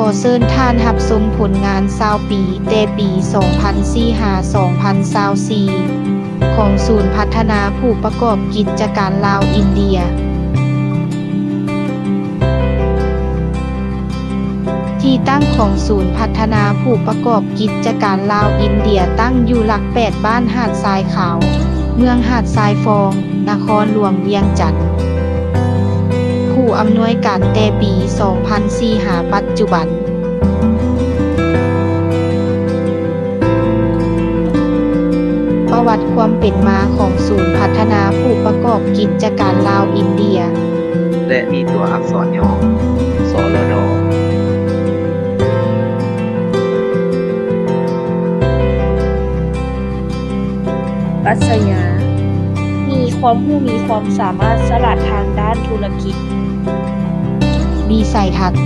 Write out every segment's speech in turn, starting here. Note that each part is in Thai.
อเชิญท่านรับชมผลงาน20ปีแต่ปี 2024 ของศูนย์พัฒนาผู้ประกอบกิจการลาวอินเดียที่ตั้งของศูนย์พัฒนาผู้ประกอบกิจการลาวอินเดียตั้งอยู่หลัก8บ้านหาดทรายขาวเมืองหาดทรายฟองนครหลวงเวียงจันทน์ผู้อำนวยการแต่ปี 2004 หาปัจจุบันประวัติความเป็นมาของศูนย์พัฒนาผู้ประกอบกิจการลาวอินเดียและมีตัวอักษรย่อสลดปรัชญามีความรู้มีความสามารถฉลาดทางด้านธุรกิจวิสัยทัศน์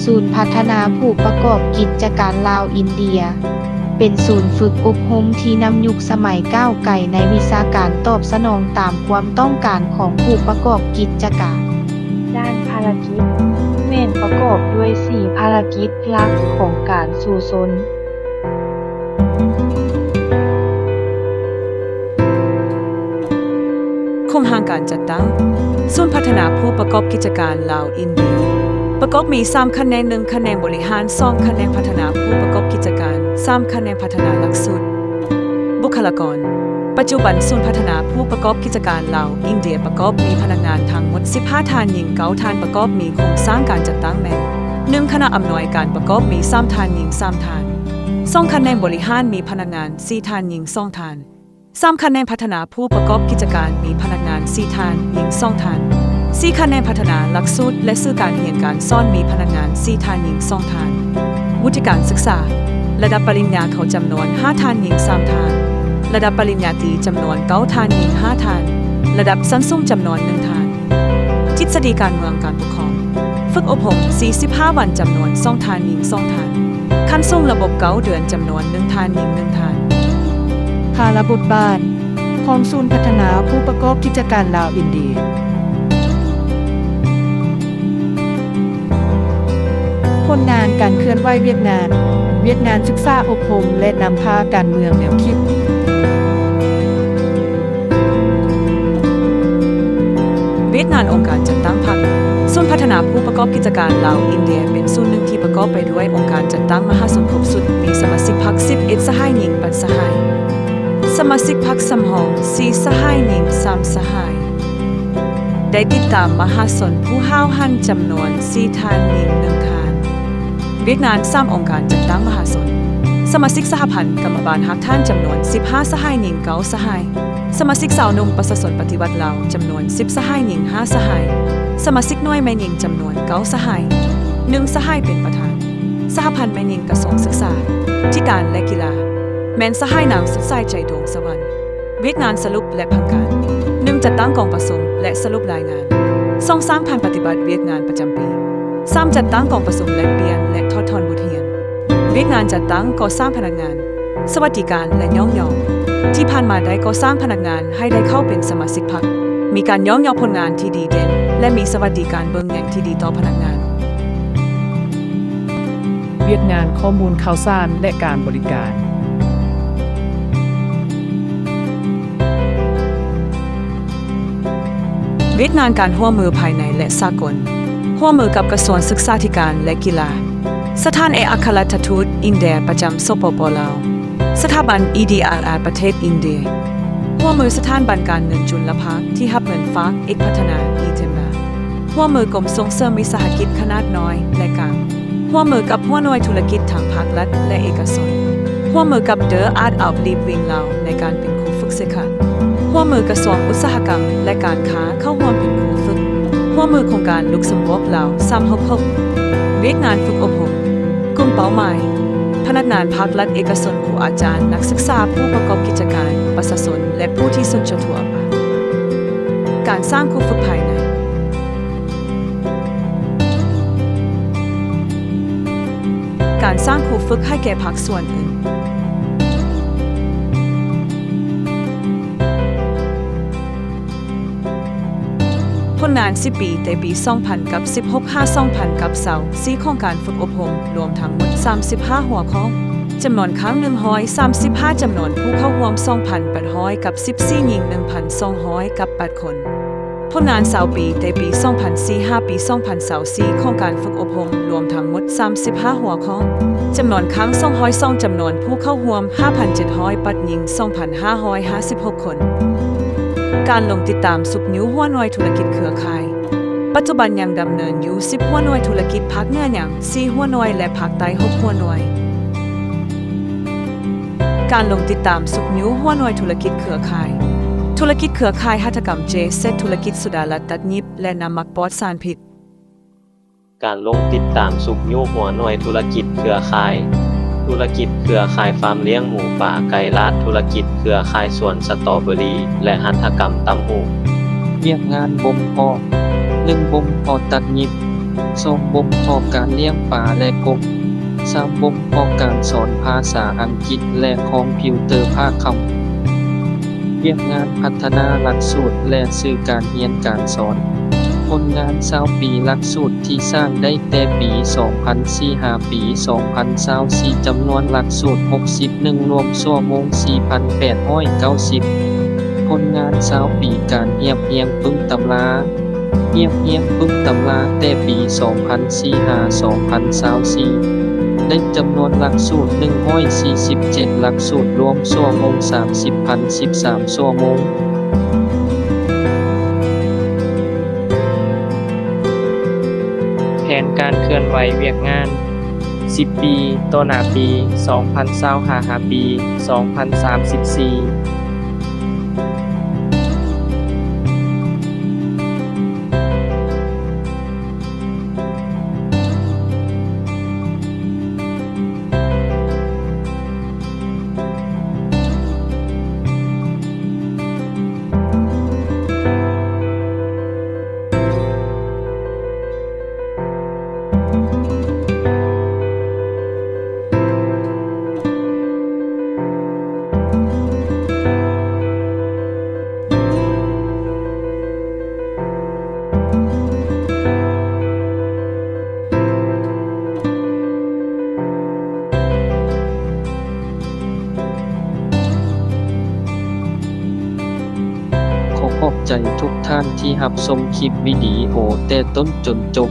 ศูนย์พัฒนาผู้ประกอบกิจการลาวอินเดียเป็นศูนย์ฝึกอบรมที่นำยุคสมัยก้าวไกลในวิชาการตอบสนองตามความต้องการของผู้ประกอบกิจการด้านภารกิจแม่นประกอบด้วย4ภารกิจหลักของการสู่ชนโครงการการจัดตั้งศูนย์พัฒนาผู้ประกอบกิจการลาวอินเดียประกอบมี3คะแนน1คะแนนบริหาร2คะแนนพัฒนาผู้ประกอบกิจการ3คะแนนพัฒนาหลักสูตรบุคลากรปัจจุบันศูนย์พัฒนาผู้ประกอบกิจการลาวอินเดียประกอบมีพนักงานทั้งหมด15ท่านหญิง9ท่านประกอบมีโครงสร้างการจัดตั้งแม่น1คณะอำนวยการประกอบมี3ท่านหญิง3ท่าน2คะแนนบริหารมีพนักงาน4ท่านหญิง2ท่าน3คะแนนพัฒนาผู้ประกอบกิจการมีพนักงาน4ท่านหญิง2ท่าน4คะแนนพัฒนาหลักสูตรและสื่อการเรียนการสอนมีพนักงาน4ท่านหญิง2ท่านวุฒิการศึกษาระดับปริญญาเขาจำนวน5ท่านหญิง3ท่านระดับปริญญาตรีจำนวน9ท่านหญิง5ท่านระดับชั้นสูงจำนวน1ท่านทฤษฎีการเมืองการปกครองฝึกอบรม45วันจำนวน2ท่านหญิง2ท่านขั้นสูงระบบ9เดือนจำนวน1ท่านหญิง1ท่านภาระบทบาทของศูนย์พัฒนาผู้ประกอบกิจการลาวอินเดียผลงานการเคลื่อนไหวเวียดนามศึกษาอบรมและนำพาการเมืองแนวคิดเวียดนามองค์การจัดตั้งพรรคศูนย์พัฒนาผู้ประกอบกิจการลาวอินเดียเป็นศูนย์หนึ่งที่ประกอบไปด้วยองค์การจัดตั้งมหาชนครบสุดมีสมาชิกพรรค11สหายหญิง8สหายสมาชิกพรรคสำรอง4สหายหญิง3สหายได้ติดตามมหาชนผู้ห้าวหันจำนวน4ท่านหญิง1ท่านเวียดนาม3องค์การจัดตั้งมหาชนสมาชิกสหพันธ์กรรมบาลฮักท่านจำนวน15สหายหญิง9สหายสมาชิกสาวนุ่มประชาชนปฏิวัติลาวจำนวน10สหายหญิง5สหายสมาชิกหน่วยแม่หญิงจำนวน9สหาย1สหายเป็นประธานสหพันธ์แม่หญิงกระทรวงศึกษาธิการและกีฬาแมนสหายนางสุดสายใจดวงสวรรค์เวียดนามสรุปและพังการ1จัดตั้งกองประชุมและสรุปรายงาน2สร้างพันปฏิบัติเวียดนามประจำปี3จัดตั้งกองประชุมแลกเปลี่ยนและทอดทอนบทเรียนเวียดนามจัดตั้งก่อสร้างพนักงานสวัสดิการและย่องเยาที่ผ่านมาได้ก่อสร้างพนักงานให้ได้เข้าเป็นสมาชิกพรรคมีการย่องเยาผลงานที่ดีเด่นและมีสวัสดิการเบื้องแหน่งที่ดีต่อพนักงานเวียดนามข้อมูลข่าวสารและการบริการเวียดนามการร่วมมือภายในและสากลร่วมมือกับกระทรวงศึกษาธิการและกีฬาสถานเอกอัครราชทูตอินเดียประจำสปป.ลาวสถาบัน EDRR ประเทศอินเดียร่วมมือสถานบันการเงินจุลภาคที่รับเงินฝากเอกพัฒนาอีเทมบาร่วมมือกรมส่งเสริมวิสาหกิจขนาดน้อยและกลางร่วมมือกับหัวหน่วยธุรกิจทางภาครัฐและเอกชนร่วมมือกับ The Art of Living ลาวในการเป็นครูฝึกศึกษาร่วมมือกระทรวงอุตสาหกรรมและการค้าเข้าร่วมเป็นครูฝึกร่วมมือโครงการลุกสมบูรณ์ลาว366เวียดนามฝึกอบรมกลุ่มเป้าหมายพนักงานภาครัฐเอกชนครูอาจารย์นักศึกษาผู้ประกอบกิจการประชาชนและผู้ที่สนใจทั่วไปการสร้างครูฝึกภายในการสร้างครูฝึกให้แก่ภาคส่วนอื่นผ ลงาน10 ปีแต่ปี 2000 กับ 16-2000 กับ4ของการฝึกอบรมรวมทั้งหมด 35 หัวข้อจำนวนครั้ง135จำนวนผู้เข้าร่วม 2,800 กับ 14 หญิง 1,200 กับ 8 คนผลงาน20 ปีแต่ปี 2004 ปี 2024ของการฝึกอบรมรวมทั้งหมด 35 หัวข้อจำนวนครั้ง202จำนวนผู้เข้าร่วม 5,700 ปัดหญิง 2,556 คน การลงติดตามสุบนิ้วหัวหน่วยธุรกิจเครือข่ายปัจจุบันยังดำเนินอยู่10หัวหน่วยธุรกิจภาคเหนืออย่าง4หัวหน่วยและภาคใต้6หัวหน่วยการลงติดตามสุบนิ้วหัวหน่วยธุรกิจเครือข่ายธุรกิจเครือข่ายหัตถกรรมเจเซตธุรกิจสุดารัตน์ตัดยิบและน้ำมักปลอดสารพิษการลงติดตามสุกยุหัวหน่วยธุรกิจเครือข่ายธุรกิจเครือข่ายฟาร์มเลี้ยงหมูป่าไก่ลาดธุรกิจเครือข่ายสวนสตรอเบอรี่และหัตถกรรมตำหูเวียกงานบ่มเพาะ1บ่มเพาะตัดหยิบ2บ่มเพาะการเลี้ยงปลาและกบ3บ่มเพาะการสอนภาษาอังกฤษและคอมพิวเตอร์ภาคคำเวียกงานพัฒนาหลักสูตรและสื่อการเรียนการสอนผลงาน20 ปีหลักสูตรที่สร้างได้แต่ปี 2004 5 ปี 2024 จำนวนหลักสูตร 61 รวมชั่วโมง 4,890 ผลงาน20 ปีการเรียบเรียงปึ้งตำราเรียบเรียงปึ้งตำราแต่ปี 2004-2024 ได้จำนวนหลักสูตร 147 หลักสูตรรวมชั่วโมง 30,013 ชั่วโมงแผนการเคลื่อนไหวเวียกงาน10 ปีต่อหน้าปี 2025 ปี 2034ขอบใจทุกท่านที่รับชมคลิปวิดีโอแต่ต้นจนจบ